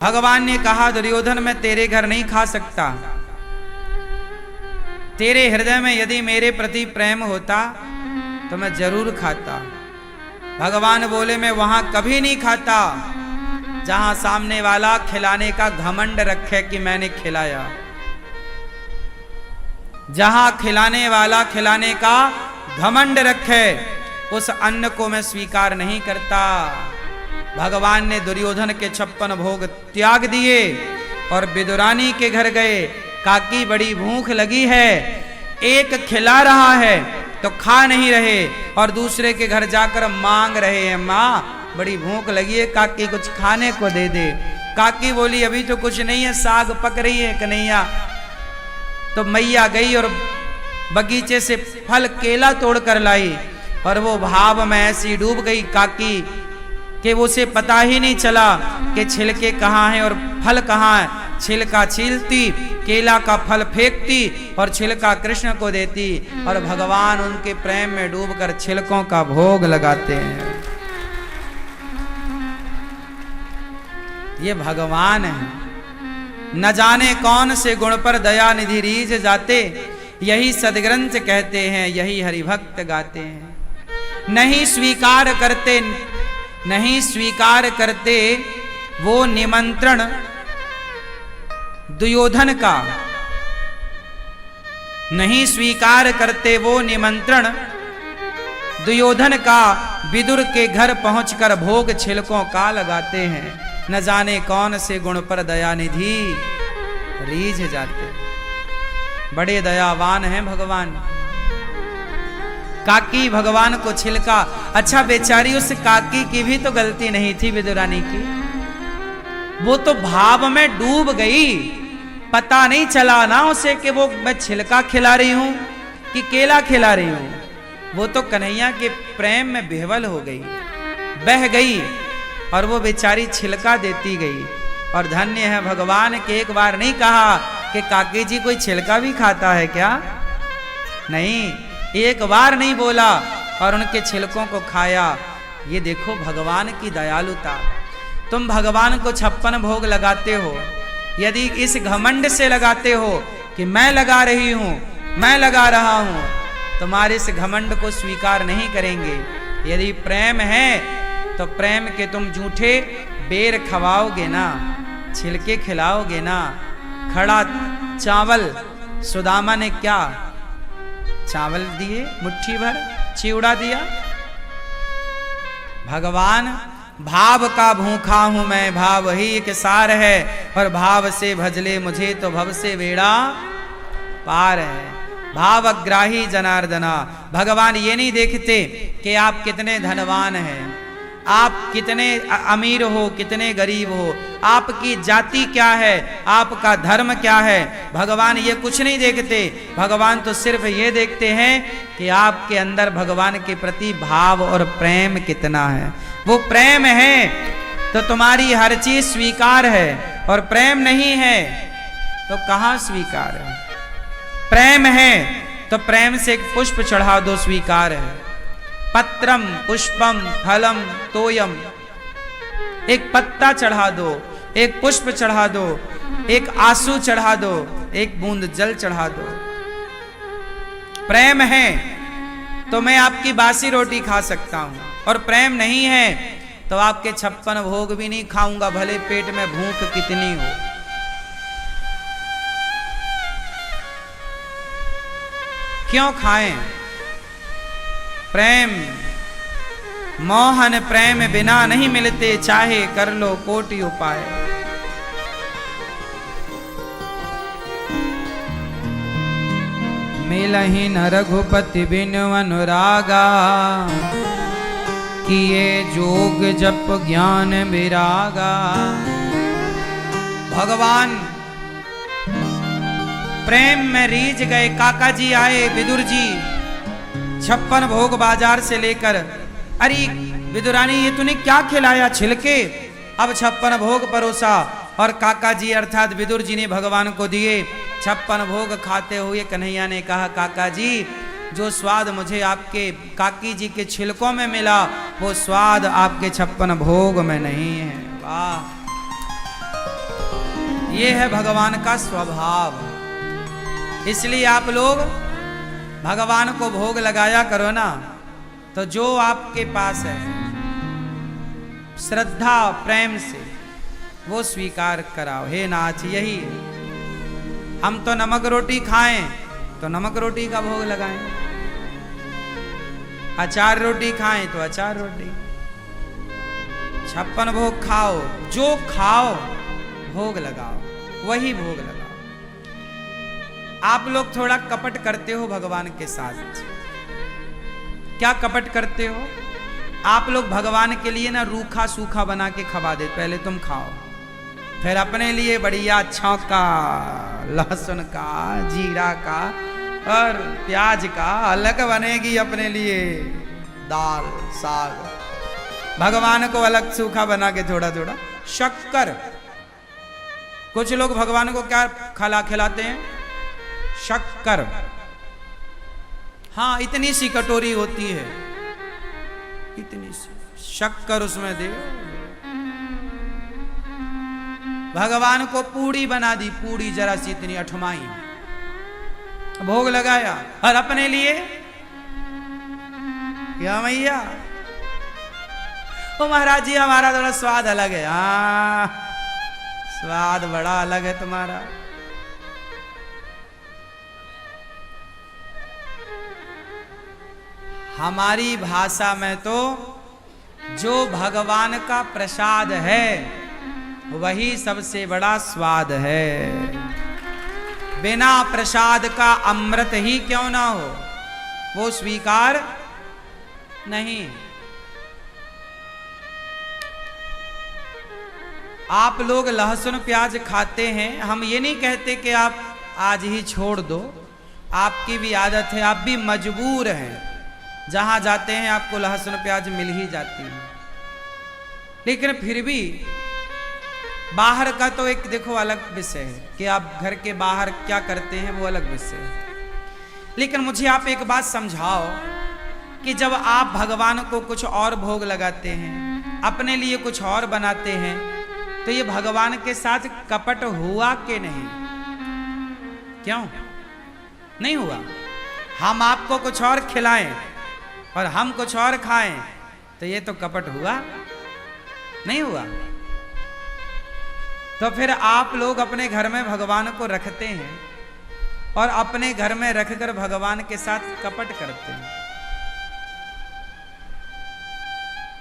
भगवान ने कहा दुर्योधन मैं तेरे घर नहीं खा सकता, तेरे हृदय में यदि मेरे प्रति प्रेम होता तो मैं जरूर खाता। भगवान बोले मैं वहां कभी नहीं खाता जहां सामने वाला खिलाने का घमंड रखे कि मैंने खिलाया। जहां खिलाने वाला खिलाने का घमंड रखे उस अन्न को मैं स्वीकार नहीं करता। भगवान ने दुर्योधन के 56 भोग त्याग दिए और विदुरानी के घर गए। काकी बड़ी भूख लगी है, एक खिला रहा है तो खा नहीं रहे और दूसरे के घर जाकर मांग रहे हैं, माँ बड़ी भूख लगी है, काकी कुछ खाने को दे दे। काकी बोली अभी तो कुछ नहीं है, साग पक रही है कन्हैया। तो मैया गई और बगीचे से फल केला तोड़ कर लाई और वो भाव में ऐसी डूब गई काकी कि उसे पता ही नहीं चला कि छिलके कहाँ हैं और फल कहाँ है। छिलका छीलती, केला का फल फेंकती और छिलका कृष्ण को देती और भगवान उनके प्रेम में डूबकर छिलकों का भोग लगाते हैं। ये भगवान है। न जाने कौन से गुण पर दया निधि रीझ जाते, यही सदग्रंथ कहते हैं, यही हरिभक्त गाते हैं। नहीं स्वीकार करते वो निमंत्रण दुर्योधन का, नहीं स्वीकार करते वो निमंत्रण दुर्योधन का। विदुर के घर पहुंचकर भोग छिलकों का लगाते हैं। न जाने कौन से गुण पर दया निधि रीझ जाते। बड़े दयावान हैं भगवान। काकी भगवान को छिलका, अच्छा बेचारी उस काकी की भी तो गलती नहीं थी विदुरानी की, वो तो भाव में डूब गई। पता नहीं चला ना उसे कि वो मैं छिलका खिला रही हूं कि केला खिला रही हूं। वो तो कन्हैया के प्रेम में विह्वल हो गई, बह गई और वो बेचारी छिलका देती गई। और धन्य है भगवान के एक बार नहीं कहा कि काकी जी कोई छिलका भी खाता है क्या, नहीं, एक बार नहीं बोला और उनके छिलकों को खाया। ये देखो भगवान की दयालुता। तुम भगवान को 56 भोग लगाते हो, यदि इस घमंड से लगाते हो कि मैं लगा रही हूं, मैं लगा रहा हूं, तुम्हारे इस घमंड को स्वीकार नहीं करेंगे। यदि प्रेम है तो प्रेम के तुम झूठे बेर खवाओगे ना, छिलके खिलाओगे ना। खड़ा चावल सुदामा ने क्या चावल दिए, मुट्ठी भर चिवड़ा दिया। भगवान भाव का भूखा हूं मैं, भाव ही एक सार है और भाव से भजले मुझे तो भव से बेड़ा पार है। भावग्राही जनार्दना। भगवान ये नहीं देखते कि आप कितने धनवान हैं, आप कितने अमीर हो, कितने गरीब हो, आपकी जाति क्या है, आपका धर्म क्या है। भगवान ये कुछ नहीं देखते। भगवान तो सिर्फ ये देखते हैं कि आपके अंदर भगवान के प्रति भाव और प्रेम कितना है। वो प्रेम है तो तुम्हारी हर चीज स्वीकार है और प्रेम नहीं है तो कहां स्वीकार है। प्रेम है तो प्रेम से एक पुष्प चढ़ा दो, स्वीकार है। पत्रम पुष्पम फलम तोयम, एक पत्ता चढ़ा दो, एक पुष्प चढ़ा दो, एक आंसू चढ़ा दो, एक बूंद जल चढ़ा दो। प्रेम है तो मैं आपकी बासी रोटी खा सकता हूं और प्रेम नहीं है तो आपके 56 भोग भी नहीं खाऊंगा, भले पेट में भूख कितनी हो। क्यों खाएं? प्रेम मोहन प्रेम बिना नहीं मिलते, चाहे कर लो कोटि उपाय। मिलहि न रघुपति बिन अनुरागा, किए जोग जप ज्ञान विरागा। भगवान प्रेम में रीझ गए। काका जी आए, विदुर जी 56 भोग बाजार से लेकर, अरे विदुरानी ये तूने क्या खिलाया, छिलके। अब 56 भोग परोसा और काका जी अर्थात विदुर जी ने भगवान को दिए। 56 भोग खाते हुए कन्हैया ने कहा काका जी जो स्वाद मुझे आपके काकी जी के छिलकों में मिला वो स्वाद आपके 56 भोग में नहीं है। वाह। ये है भगवान का स्वभाव। इसलिए आप लोग भगवान को भोग लगाया करो ना, तो जो आपके पास है श्रद्धा प्रेम से वो स्वीकार कराओ। हे नाथ, यही है। हम तो नमक रोटी खाएं तो नमक रोटी का भोग लगाएं, अचार रोटी खाएं तो अचार रोटी, 56 भोग खाओ, जो खाओ भोग लगाओ, वही भोग लगाओ। आप लोग थोड़ा कपट करते हो भगवान के साथ। क्या कपट करते हो? आप लोग भगवान के लिए ना रूखा सूखा बना के खवा दे, पहले तुम खाओ, फिर अपने लिए बढ़िया छौंका लहसुन का, जीरा का और प्याज का अलग बनेगी अपने लिए दाल साग। भगवान को अलग सूखा बना के थोड़ा थोड़ा। शक्कर, कुछ लोग भगवान को क्या खिलाते हैं? शक्कर। हाँ, इतनी सी कटोरी होती है, इतनी सी शक्कर उसमें दे। भगवान को पूड़ी बना दी, पूड़ी जरा सी इतनी अठमाई, भोग लगाया। और अपने लिए क्या मैया, ओ महाराज जी हमारा थोड़ा स्वाद अलग है। हाँ, स्वाद बड़ा अलग है तुम्हारा। हमारी भाषा में तो जो भगवान का प्रसाद है वही सबसे बड़ा स्वाद है। बिना प्रसाद का अमृत ही क्यों ना हो, वो स्वीकार नहीं। आप लोग लहसुन प्याज खाते हैं, हम ये नहीं कहते कि आप आज ही छोड़ दो, आपकी भी आदत है, आप भी मजबूर हैं। जहां जाते हैं आपको लहसुन प्याज मिल ही जाती है, लेकिन फिर भी बाहर का तो एक देखो अलग विषय है कि आप घर के बाहर क्या करते हैं, वो अलग विषय है। लेकिन मुझे आप एक बात समझाओ कि जब आप भगवान को कुछ और भोग लगाते हैं, अपने लिए कुछ और बनाते हैं, तो ये भगवान के साथ कपट हुआ कि नहीं? क्यों नहीं हुआ? हम आपको कुछ और खिलाएं और हम कुछ और खाएं, तो ये तो कपट हुआ नहीं हुआ? तो फिर आप लोग अपने घर में भगवान को रखते हैं और अपने घर में रखकर भगवान के साथ कपट करते हैं,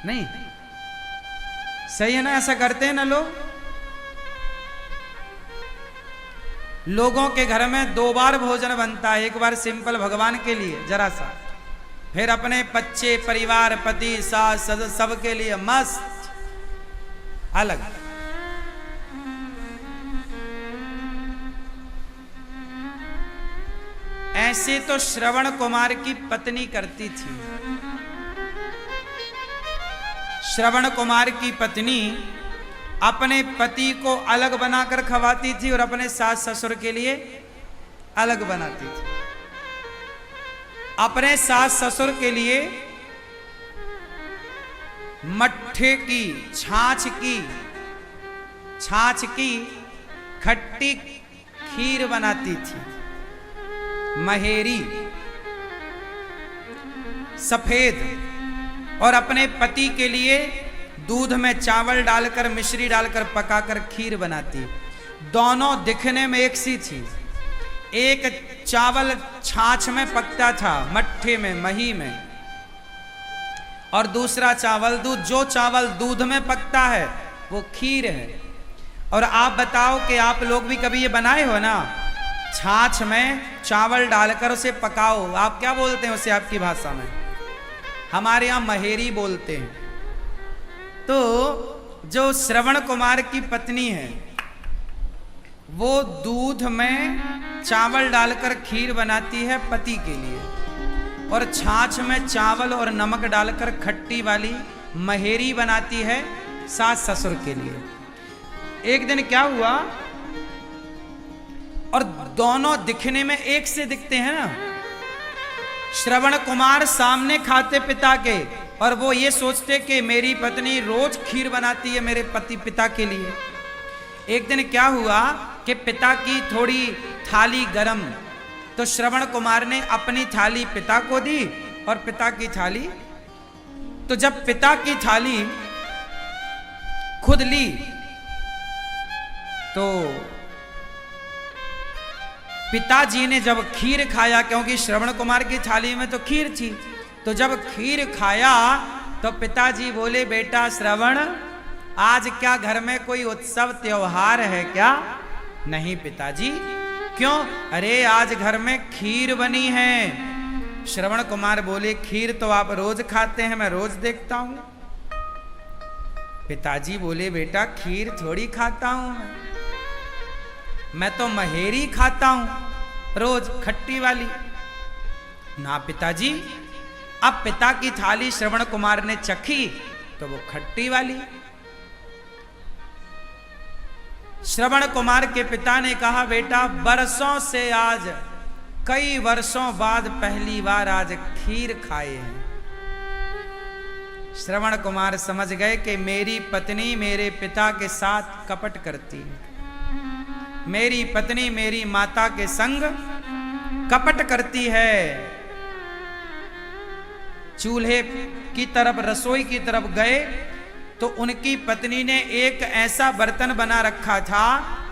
नहीं? सही है ना? ऐसा करते हैं ना लोग। लोगों के घर में 2 बार भोजन बनता है, एक बार सिंपल भगवान के लिए जरा सा, फिर अपने बच्चे परिवार पति सास सदस्य सबके लिए मस्त अलग। ऐसे तो श्रवण कुमार की पत्नी करती थी। श्रवण कुमार की पत्नी अपने पति को अलग बनाकर खवाती थी और अपने सास ससुर के लिए अलग बनाती थी। अपने सास ससुर के लिए मट्ठे की छाछ की खट्टी खीर बनाती थी, महेरी सफेद। और अपने पति के लिए दूध में चावल डालकर मिश्री डालकर पकाकर खीर बनाती। दोनों दिखने में एक सी थी। एक चावल छाछ में पकता था, मट्ठे में मही में, और दूसरा चावल दूध। जो चावल दूध में पकता है वो खीर है। और आप बताओ कि आप लोग भी कभी ये बनाए हो ना? छाछ में चावल डालकर उसे पकाओ, आप क्या बोलते हैं उसे आपकी भाषा में? हमारे यहां महेरी बोलते हैं। तो जो श्रवण कुमार की पत्नी है वो दूध में चावल डालकर खीर बनाती है पति के लिए, और छाछ में चावल और नमक डालकर खट्टी वाली महेरी बनाती है सास ससुर के लिए। एक दिन क्या हुआ, और दोनों दिखने में एक से दिखते हैं ना। श्रवण कुमार सामने खाते पिता के, और वो ये सोचते कि मेरी पत्नी रोज खीर बनाती है मेरे पति पिता के लिए। एक दिन क्या हुआ कि पिता की थोड़ी थाली गरम, तो श्रवण कुमार ने अपनी थाली पिता को दी और पिता की थाली, तो जब पिता की थाली खुद ली तो पिताजी ने जब खीर खाया, क्योंकि श्रवण कुमार की थाली में तो खीर थी, तो जब खीर खाया तो पिताजी बोले, बेटा श्रवण, आज क्या घर में कोई उत्सव त्योहार है क्या? नहीं पिताजी। क्यों? अरे आज घर में खीर बनी है। श्रवण कुमार बोले, खीर तो आप रोज खाते हैं, मैं रोज देखता हूं। पिताजी बोले, बेटा खीर थोड़ी खाता हूं मैं तो महेरी खाता हूं रोज, खट्टी वाली। ना पिताजी। अब पिता की थाली श्रवण कुमार ने चखी तो वो खट्टी वाली। श्रवण कुमार के पिता ने कहा, बेटा बरसों से आज, कई वर्षों बाद पहली बार आज खीर खाए हैं। श्रवण कुमार समझ गए कि मेरी पत्नी मेरे पिता के साथ कपट करती है, मेरी पत्नी मेरी माता के संग कपट करती है। चूल्हे की तरफ, रसोई की तरफ गए तो उनकी पत्नी ने एक ऐसा बर्तन बना रखा था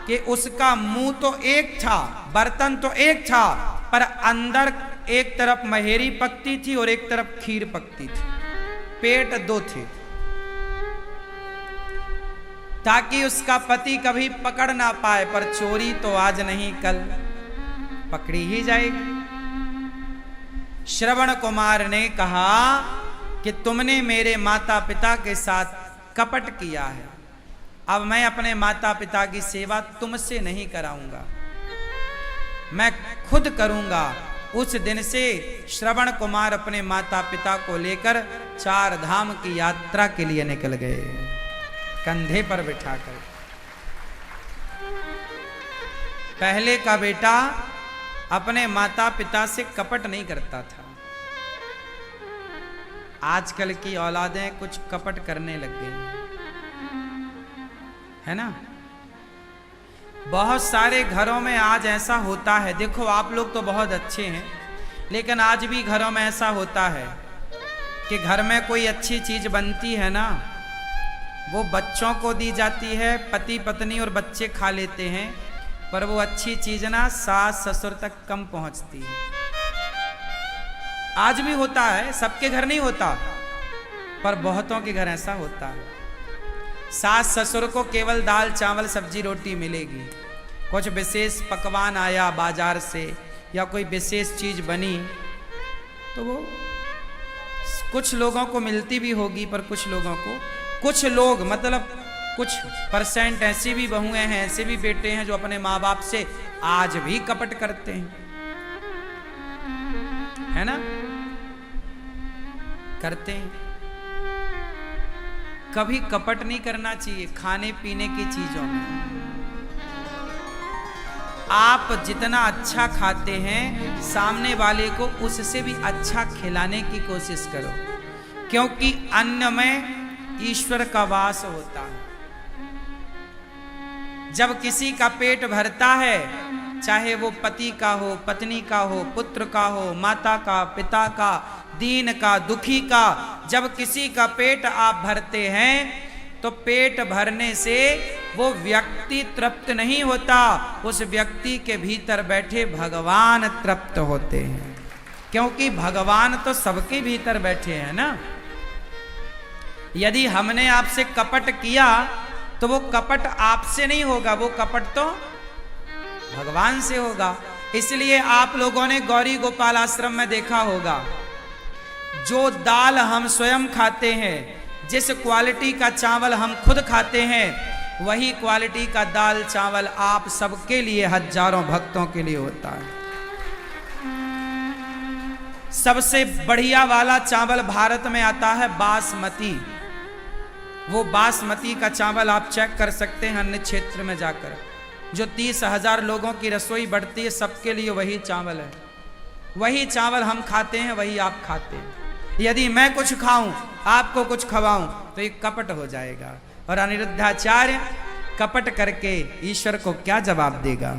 कि उसका मुंह तो एक था, बर्तन तो एक था, पर अंदर एक तरफ महेरी पकती थी और एक तरफ खीर पकती थी, पेट दो थे, ताकि उसका पति कभी पकड़ ना पाए। पर चोरी तो आज नहीं कल पकड़ी ही जाएगी। श्रवण कुमार ने कहा कि तुमने मेरे माता पिता के साथ कपट किया है, अब मैं अपने माता पिता की सेवा तुमसे नहीं कराऊंगा, मैं खुद करूंगा। उस दिन से श्रवण कुमार अपने माता पिता को लेकर 4 धाम की यात्रा के लिए निकल गए, कंधे पर बिठाकर। पहले का बेटा अपने माता पिता से कपट नहीं करता था, आजकल की औलादें कुछ कपट करने लग गई है ना। बहुत सारे घरों में आज ऐसा होता है, देखो आप लोग तो बहुत अच्छे हैं, लेकिन आज भी घरों में ऐसा होता है कि घर में कोई अच्छी चीज बनती है ना, वो बच्चों को दी जाती है, पति पत्नी और बच्चे खा लेते हैं, पर वो अच्छी चीज ना सास ससुर तक कम पहुंचती है। आज भी होता है, सबके घर नहीं होता, पर बहुतों के घर ऐसा होता है। सास ससुर को केवल दाल चावल सब्जी रोटी मिलेगी, कुछ विशेष पकवान आया बाजार से या कोई विशेष चीज बनी तो वो कुछ लोगों को मिलती भी होगी, पर कुछ लोगों को, कुछ लोग मतलब कुछ % ऐसी भी बहुएं हैं, ऐसे भी बेटे हैं जो अपने माँ बाप से आज भी कपट करते हैं, है ना, करते हैं। कभी कपट नहीं करना चाहिए खाने पीने की चीजों में। आप जितना अच्छा खाते हैं, सामने वाले को उससे भी अच्छा खिलाने की कोशिश करो, क्योंकि अन्न में ईश्वर का वास होता है। जब किसी का पेट भरता है, चाहे वो पति का हो, पत्नी का हो, पुत्र का हो, माता का, पिता का, दीन का, दुखी का, जब किसी का पेट आप भरते हैं तो पेट भरने से वो व्यक्ति तृप्त नहीं होता, उस व्यक्ति के भीतर बैठे भगवान तृप्त होते हैं, क्योंकि भगवान तो सबके भीतर बैठे हैं ना। यदि हमने आपसे कपट किया तो वो कपट आपसे नहीं होगा, वो कपट तो भगवान से होगा। इसलिए आप लोगों ने गौरी गोपाल आश्रम में देखा होगा, जो दाल हम स्वयं खाते हैं, जिस क्वालिटी का चावल हम खुद खाते हैं, वही क्वालिटी का दाल चावल आप सबके लिए, हजारों भक्तों के लिए होता है। सबसे बढ़िया वाला चावल भारत में आता है बासमती। वो बासमती का चावल आप चेक कर सकते हैं अन्य क्षेत्र में जाकर, जो 30,000 लोगों की रसोई बढ़ती है, सबके लिए वही चावल है। वही चावल हम खाते हैं, वही आप खाते हैं। यदि मैं कुछ खाऊं, आपको कुछ खवाऊं, तो ये कपट हो जाएगा। और अनिरुद्धाचार्य कपट करके ईश्वर को क्या जवाब देगा।